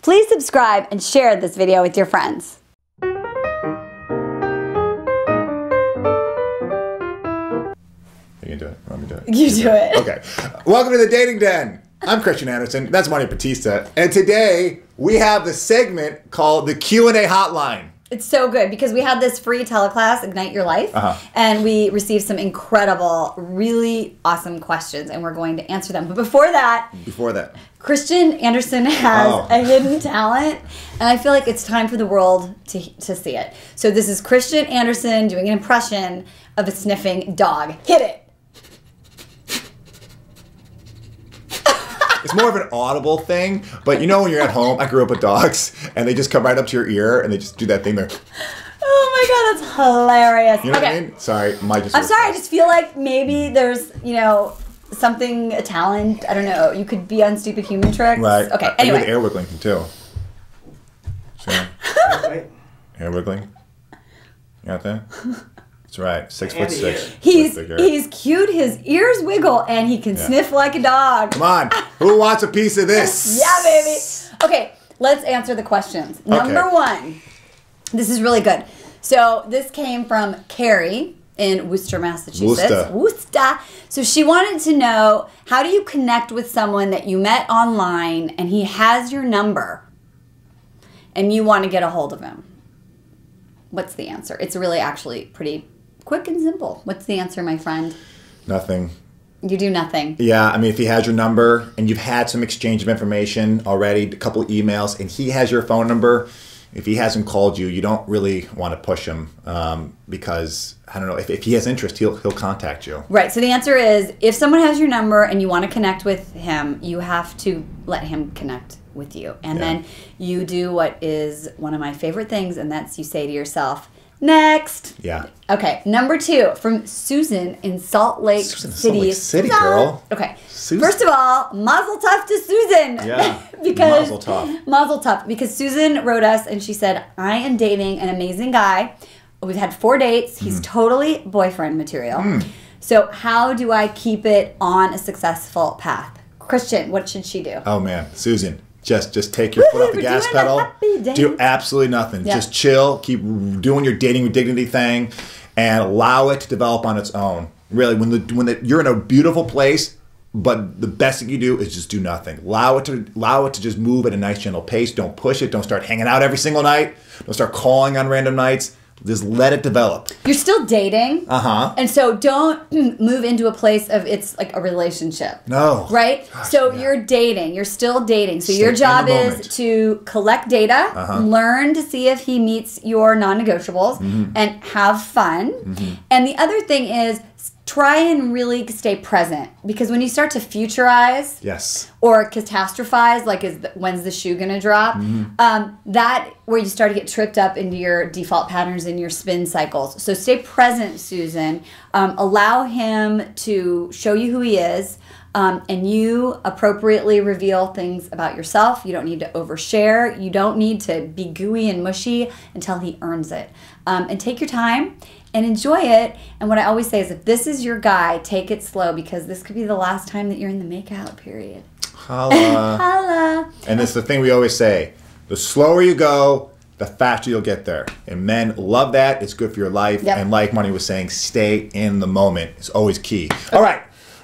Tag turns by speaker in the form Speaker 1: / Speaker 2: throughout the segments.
Speaker 1: Please subscribe and share this video with your friends.
Speaker 2: You can do it. Want me to do it?
Speaker 1: You do it.
Speaker 2: Okay. Welcome to the Dating Den. I'm Christian Anderson. That's Marni Batista. And today we have the segment called the Q&A Hotline.
Speaker 1: It's so good because we had this free teleclass, Ignite Your Life, and we received some incredible, really awesome questions, and we're going to answer them. But before that, Christian Anderson has a hidden talent, and I feel like it's time for the world to see it. So this is Christian Anderson doing an impression of a sniffing dog. Hit it.
Speaker 2: It's more of an audible thing, but you know when you're at home, I grew up with dogs, and they just come right up to your ear, and they just do that thing there.
Speaker 1: Oh my God, that's hilarious.
Speaker 2: You know what I mean? Sorry,
Speaker 1: I'm sorry, I just feel like maybe there's, you know, something, a talent, I don't know, you could be on Stupid Human Tricks.
Speaker 2: Right.
Speaker 1: Okay, anyway.
Speaker 2: I do air wiggling too. See? Air wiggling. You got that? That's right. 6'6".
Speaker 1: He's cute. His ears wiggle, and he can sniff like a dog.
Speaker 2: Come on, who wants a piece of this?
Speaker 1: Yeah, baby. Okay, let's answer the questions. Number one. This is really good. So this came from Carrie in Worcester, Massachusetts. Worcester. So she wanted to know, how do you connect with someone that you met online and he has your number, and you want to get a hold of him? What's the answer? It's really actually pretty quick and simple. What's the answer, my friend?
Speaker 2: Nothing.
Speaker 1: You do nothing.
Speaker 2: Yeah, I mean, if he has your number and you've had some exchange of information already, a couple of emails, and he has your phone number, if he hasn't called you, you don't really want to push him because, I don't know, if he has interest, he'll contact you.
Speaker 1: Right. So the answer is, if someone has your number and you want to connect with him, you have to let him connect with you. And then you do what is one of my favorite things, and that's you say to yourself, next.
Speaker 2: Yeah. Okay.
Speaker 1: Number two, from Susan in Salt Lake City.
Speaker 2: Salt Lake City, girl.
Speaker 1: Okay. Susan. First of all, mazel tov to Susan.
Speaker 2: Yeah.
Speaker 1: Because
Speaker 2: mazel tov.
Speaker 1: Mazel tov. Because Susan wrote us and she said, I am dating an amazing guy. We've had 4 dates. He's totally boyfriend material. So how do I keep it on a successful path? Christian, what should she do?
Speaker 2: Oh man, Susan. Just take your foot off the gas pedal. Do absolutely nothing. Yeah. Just chill. Keep doing your dating with dignity thing, and allow it to develop on its own. Really, when you're in a beautiful place, but the best thing you do is just do nothing. Allow it to just move at a nice gentle pace. Don't push it. Don't start hanging out every single night. Don't start calling on random nights. Just let it develop. You're still dating. And so don't move into a place of it's like a relationship. No. Right? Gosh, so you're dating. You're still dating. So your job is to collect data, learn to see if he meets your non-negotiables, and have fun. And the other thing is, try and really stay present, because when you start to futurize or catastrophize, like when's the shoe gonna drop, that where you start to get tripped up into your default patterns and your spin cycles. So stay present, Susan. Allow him to show you who he is, and you appropriately reveal things about yourself. You don't need to overshare. You don't need to be gooey and mushy until he earns it. And take your time and enjoy it. And what I always say is, if this is your guy, take it slow, because this could be the last time that you're in the make-out period. Holla. Holla. And it's the thing we always say, the slower you go, the faster you'll get there. And men love that. It's good for your life. And like Marni was saying, stay in the moment. It's always key. All right.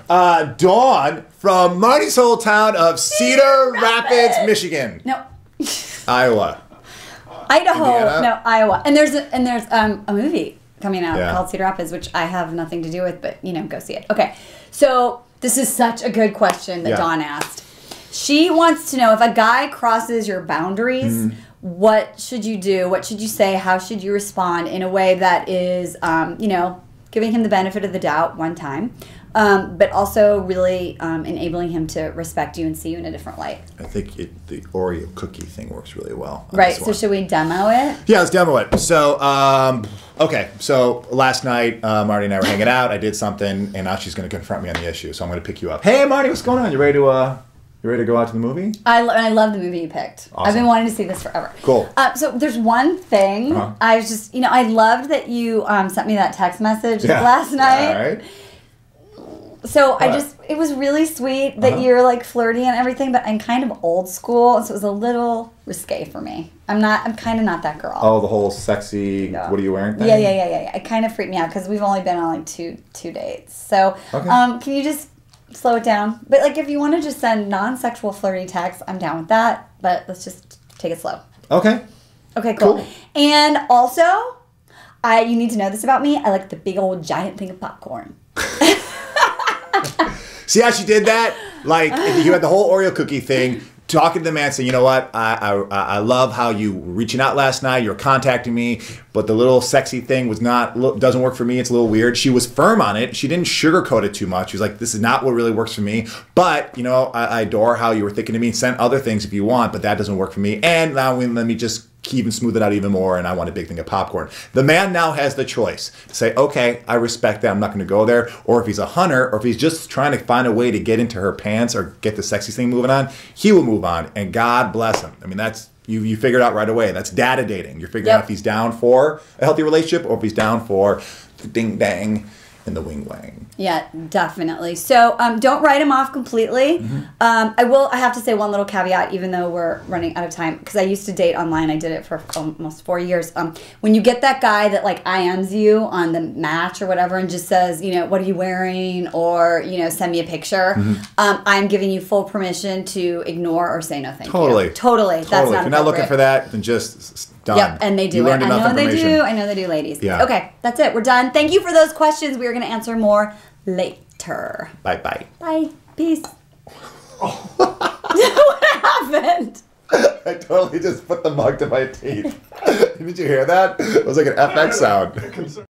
Speaker 2: Dawn from Marni's whole town of Cedar Rapids, Michigan.
Speaker 1: No.
Speaker 2: Iowa.
Speaker 1: Idaho. Indiana? No, Iowa. And there's a movie coming out called Cedar Rapids, which I have nothing to do with, but, you know, go see it. Okay, so this is such a good question that Dawn asked. She wants to know, if a guy crosses your boundaries, what should you do? What should you say? How should you respond in a way that is, you know, giving him the benefit of the doubt one time, but also really enabling him to respect you and see you in a different light.
Speaker 2: I think the Oreo cookie thing works really well.
Speaker 1: Right, so should we demo it?
Speaker 2: Yeah, let's demo it. So, okay, so last night, Marni and I were hanging out. I did something, and now she's going to confront me on the issue, so I'm going to pick you up. Hey, Marni, what's going on? You ready to go out to the movie?
Speaker 1: I love the movie you picked. Awesome. I've been wanting to see this forever.
Speaker 2: Cool.
Speaker 1: So there's one thing. I was just, you know, I loved that you sent me that text message last night.
Speaker 2: All right.
Speaker 1: So it was really sweet that you're like flirty and everything, but I'm kind of old school, so it was a little risque for me. I'm kind of not that girl.
Speaker 2: Oh, the whole sexy, what are you wearing thing?
Speaker 1: Yeah. It kind of freaked me out because we've only been on like two dates. So, can you just slow it down? But like, if you want to just send non-sexual flirty texts, I'm down with that. But let's just take it slow.
Speaker 2: Okay.
Speaker 1: Okay, cool. And also, you need to know this about me. I like the big old giant thing of popcorn.
Speaker 2: See how she did that? Like, you had the whole Oreo cookie thing, talking to the man, saying, you know what, I love how you were reaching out last night, you were contacting me, but the little sexy thing doesn't work for me, it's a little weird. She was firm on it. She didn't sugarcoat it too much. She was like, this is not what really works for me, but, you know, I adore how you were thinking of me. Send other things if you want, but that doesn't work for me. And now let me just even smooth it out even more, and I want a big thing of popcorn. The man now has the choice to say, okay, I respect that, I'm not going to go there, or if he's a hunter, or if he's just trying to find a way to get into her pants or get the sexy thing moving on, he will move on, and God bless him. I mean, that's, you figured out right away. That's data dating. You're figuring out if he's down for a healthy relationship or if he's down for the ding-dang and the wing-wang.
Speaker 1: Yeah, definitely. So don't write him off completely. I have to say one little caveat, even though we're running out of time, because I used to date online. I did it for almost 4 years. When you get that guy that like IMs you on the match or whatever and just says, you know, what are you wearing? Or, you know, send me a picture. I'm giving you full permission to ignore or say no thank you. Totally. That's not
Speaker 2: If you're not looking for that, then just done.
Speaker 1: Yep, and they do it. I know they do, ladies. Yeah. Okay, that's it. We're done. Thank you for those questions. We are going to answer more later.
Speaker 2: Bye.
Speaker 1: Bye. Peace. What happened?
Speaker 2: I totally just put the mug to my teeth. Did you hear that? It was like an FX sound.